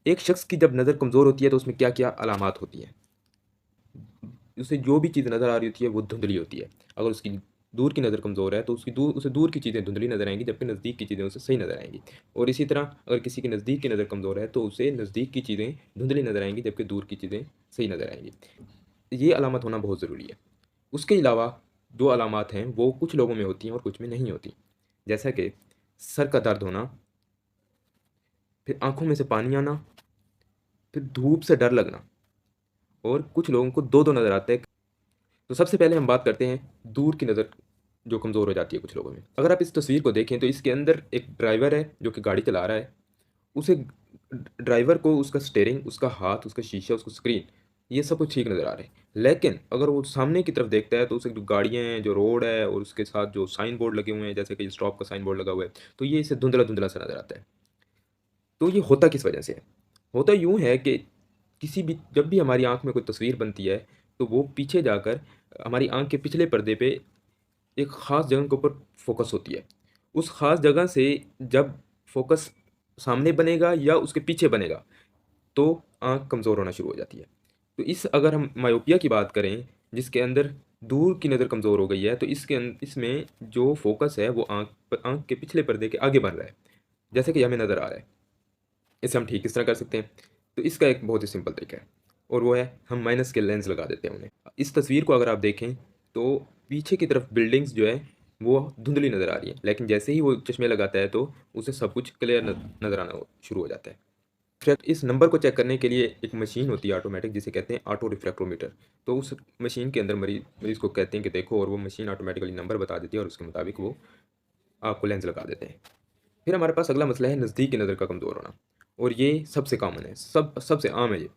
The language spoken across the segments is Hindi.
एक शख्स की जब नज़र कमज़ोर होती है तो उसमें क्या क्या अलामात होती हैं। उसे जो भी चीज़ नज़र आ रही होती है वो धुंधली होती है। अगर उसकी दूर की नज़र कमज़ोर है तो उसे दूर की चीज़ें धुंधली नज़र आएंगी, जबकि नज़दीक की चीज़ें उसे सही नज़र आएंगी। और इसी तरह अगर किसी की नज़दीक की नज़र कमज़ोर है तो उसे नज़दीक की चीज़ें धुंधली नज़र आएंगी, जबकि दूर की चीज़ें सही नज़र आएंगी। ये अलामत होना बहुत ज़रूरी है। उसके अलावा जो अलामात हैं वो कुछ लोगों में होती हैं और कुछ में नहीं होती। जैसा कि सर का दर्द होना, फिर आँखों में से पानी आना, फिर धूप से डर लगना, और कुछ लोगों को दो-दो नज़र आता है। तो सबसे पहले हम बात करते हैं दूर की नज़र जो कमज़ोर हो जाती है कुछ लोगों में। अगर आप इस तस्वीर को देखें तो इसके अंदर एक ड्राइवर है जो कि गाड़ी चला रहा है। उसे ड्राइवर को उसका स्टीयरिंग, उसका हाथ, उसका शीशा, उसका स्क्रीन, ये सब कुछ ठीक नज़र आ रहा है। लेकिन अगर वो सामने की तरफ देखता है तो उसे जो गाड़ियाँ हैं, जो रोड है और उसके साथ जो साइन बोर्ड लगे हुए हैं, जैसे कि स्टॉप का साइन बोर्ड लगा हुआ है, तो ये इसे धुंधला-धुंधला सा नज़र आता है। तो ये होता किस वजह से है? होता यूँ है कि किसी भी जब भी हमारी आँख में कोई तस्वीर बनती है, तो वो पीछे जाकर हमारी आँख के पिछले पर्दे पे एक ख़ास जगह के ऊपर फ़ोकस होती है। उस ख़ास जगह से जब फ़ोकस सामने बनेगा या उसके पीछे बनेगा, तो आँख कमज़ोर होना शुरू हो जाती है। तो इस अगर हम मायोपिया की बात करें, जिसके अंदर दूर की नज़र कमज़ोर हो गई है, तो इसमें जो फ़ोकस है वो आँख के पिछले पर्दे के आगे बन रहा है, जैसे कि हमें नज़र आ रहा है। इसे हम ठीक किस तरह कर सकते हैं? तो इसका एक बहुत ही सिंपल तरीका है, और वो है हम माइनस के लेंस लगा देते हैं उन्हें। इस तस्वीर को अगर आप देखें तो पीछे की तरफ बिल्डिंग्स जो है वो धुंधली नज़र आ रही है, लेकिन जैसे ही वो चश्मे लगाता है तो उसे सब कुछ क्लियर नज़र आना शुरू हो जाता है। इस नंबर को चेक करने के लिए एक मशीन होती है ऑटोमेटिक, जिसे कहते हैं ऑटो रिफ्रैक्टोमीटर। तो उस मशीन के अंदर मरीज़ को कहते हैं कि देखो, और वो मशीन ऑटोमेटिकली नंबर बता देती है और उसके मुताबिक वो आपको लेंस लगा देते हैं। फिर हमारे पास अगला मसला है नज़दीक की नज़र का कमज़ोर होना, और ये सबसे कॉमन है, सबसे आम है ये।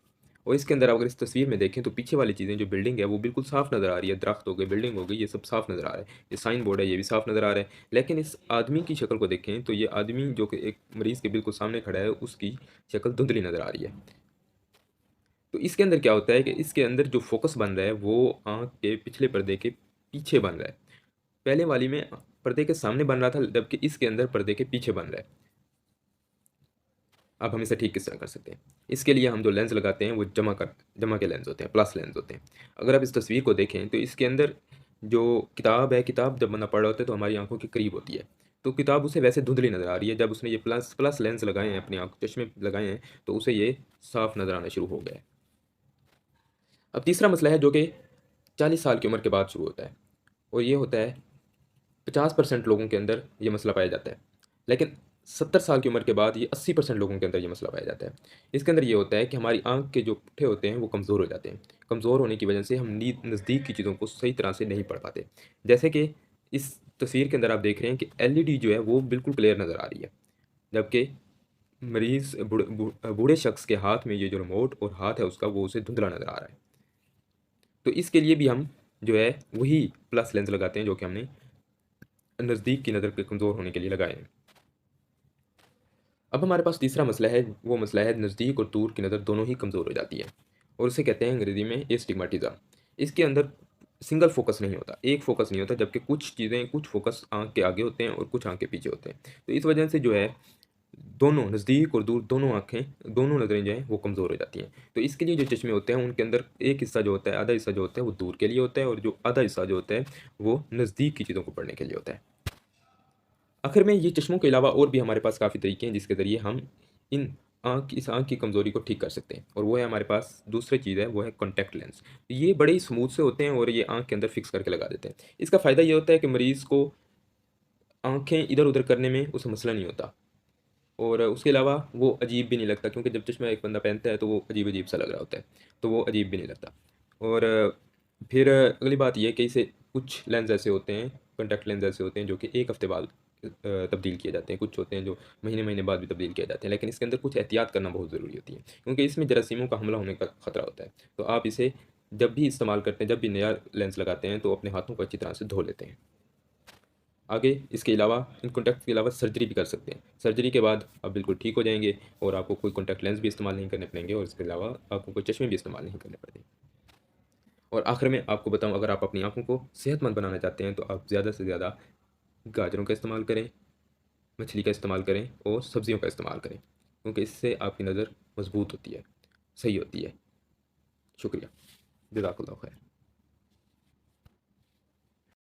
और इसके अंदर अगर इस तस्वीर में देखें तो पीछे वाली चीज़ें, जो बिल्डिंग है वो बिल्कुल साफ़ नज़र आ रही है, दरख्त हो गए, बिल्डिंग हो गई, ये सब साफ़ नज़र आ रहा है। ये साइन बोर्ड है, ये भी साफ़ नज़र आ रहा है। लेकिन इस आदमी की शक्ल को देखें तो ये आदमी जो कि एक मरीज़ के बिल्कुल सामने खड़ा है, उसकी शक्ल धुंधली नज़र आ रही है। तो इसके अंदर क्या होता है कि इसके अंदर जो फ़ोकस बन रहा है वो आँख के पिछले पर्दे के पीछे बन रहा है। पहले वाली में पर्दे के सामने बन रहा था, जबकि इसके अंदर पर्दे के पीछे बन रहा है। अब हम इसे ठीक किस तरह कर सकते हैं? इसके लिए हम जो लेंस लगाते हैं वो जमा के लेंस होते हैं, प्लस लेंस होते हैं। अगर आप इस तस्वीर को देखें तो इसके अंदर जो किताब है, किताब जब बंदा पढ़ रहा होता है तो हमारी आँखों के करीब होती है। तो किताब उसे वैसे धुंधली नज़र आ रही है, जब उसने ये प्लस प्लस लेंस लगाए हैं, अपनी आँख चश्मे लगाए हैं, तो उसे ये साफ नज़र आना शुरू हो गया है। अब तीसरा मसला है जो कि 40 साल की उम्र के बाद शुरू होता है, और ये होता है 50% लोगों के अंदर ये मसला पाया जाता है। लेकिन 70 साल की उम्र के बाद ये 80% लोगों के अंदर ये मसला पाया जाता है। इसके अंदर ये होता है कि हमारी आँख के जो पुट्ठे होते हैं वो कमज़ोर हो जाते हैं। कमज़ोर होने की वजह से हम नज़दीक की चीज़ों को सही तरह से नहीं पढ़ पाते। जैसे कि इस तस्वीर के अंदर आप देख रहे हैं कि एलईडी जो है वो बिल्कुल क्लियर नज़र आ रही है। जबकि मरीज़ बूढ़े शख्स के हाथ में ये जो रिमोट और हाथ है उसका, वो उसे धुंधला नज़र आ रहा है। तो इसके लिए भी हम जो है वही प्लस लेंस लगाते हैं जो कि हमने नज़दीक की नज़र के कमज़ोर होने के लिए लगाए हैं। अब हमारे पास तीसरा मसला है, वो मसला है नज़दीक और दूर की नज़र दोनों ही कमज़ोर हो जाती है, और उसे कहते हैं अंग्रेज़ी में एस्टिग्मेटिज़्म। इसके अंदर सिंगल फ़ोकस नहीं होता, एक फ़ोकस नहीं होता, जबकि कुछ फ़ोकस आँख के आगे होते हैं और कुछ आँख के पीछे होते हैं। तो इस वजह से जो है दोनों नज़दीक और दूर दोनों नज़रें जो हैं वो कमज़ोर हो जाती हैं। तो इसके लिए जो चश्मे होते हैं उनके अंदर एक हिस्सा जो होता है, आधा हिस्सा जो होता है वो दूर के लिए होता है, और जो आधा हिस्सा जो होता है वो नज़दीक की चीज़ों को पढ़ने के लिए होता है। आखिर में ये चश्मों के अलावा और भी हमारे पास काफ़ी तरीके हैं जिसके ज़रिए हम इस आँख की कमज़ोरी को ठीक कर सकते हैं, और वो है हमारे पास दूसरी चीज़ है, वो है कॉन्टैक्ट लेंस। ये बड़े ही स्मूथ से होते हैं और ये आँख के अंदर फ़िक्स करके लगा देते हैं। इसका फ़ायदा ये होता है कि मरीज़ को आँखें इधर-उधर करने में उसे मसला नहीं होता, और उसके अलावा वो अजीब भी नहीं लगता, क्योंकि जब चश्मा एक बंदा पहनता है तो वो अजीब-अजीब सा लग रहा होता है, तो वो अजीब भी नहीं लगता। और फिर अगली बात ये है कि इसे कुछ लेंस ऐसे होते हैं, कॉन्टैक्ट लेंस ऐसे होते हैं जो कि 1 हफ़्ते बाद तब्दील किए जाते हैं, कुछ होते हैं जो महीने-महीने बाद भी तब्दील किए जाते हैं, लेकिन इसके अंदर कुछ एहतियात करना बहुत ज़रूरी होती है, क्योंकि इसमें जरासीमों का हमला होने का खतरा होता है। तो आप इसे जब भी इस्तेमाल करते हैं, जब भी नया लेंस लगाते हैं, तो अपने हाथों को अच्छी तरह से धो लेते हैं। आगे इसके अलावा इन कॉन्टैक्ट के अलावा सर्जरी भी कर सकते हैं। सर्जरी के बाद आप बिल्कुल ठीक हो जाएँगे, और आपको कोई कॉन्टैक्ट लेंस भी इस्तेमाल नहीं करने पड़ेंगे, और इसके अलावा आपको कोई चश्मे भी इस्तेमाल नहीं करने पड़ेंगे। और आखिर में आपको बताऊँ, अगर आप अपनी आँखों को सेहतमंद बनाना चाहते हैं तो आप ज़्यादा से ज़्यादा गाजरों का इस्तेमाल करें, मछली का इस्तेमाल करें और सब्जियों का इस्तेमाल करें, क्योंकि इससे आपकी नज़र मजबूत होती है, सही होती है। शुक्रिया। जज़ाकल्लाह खैर।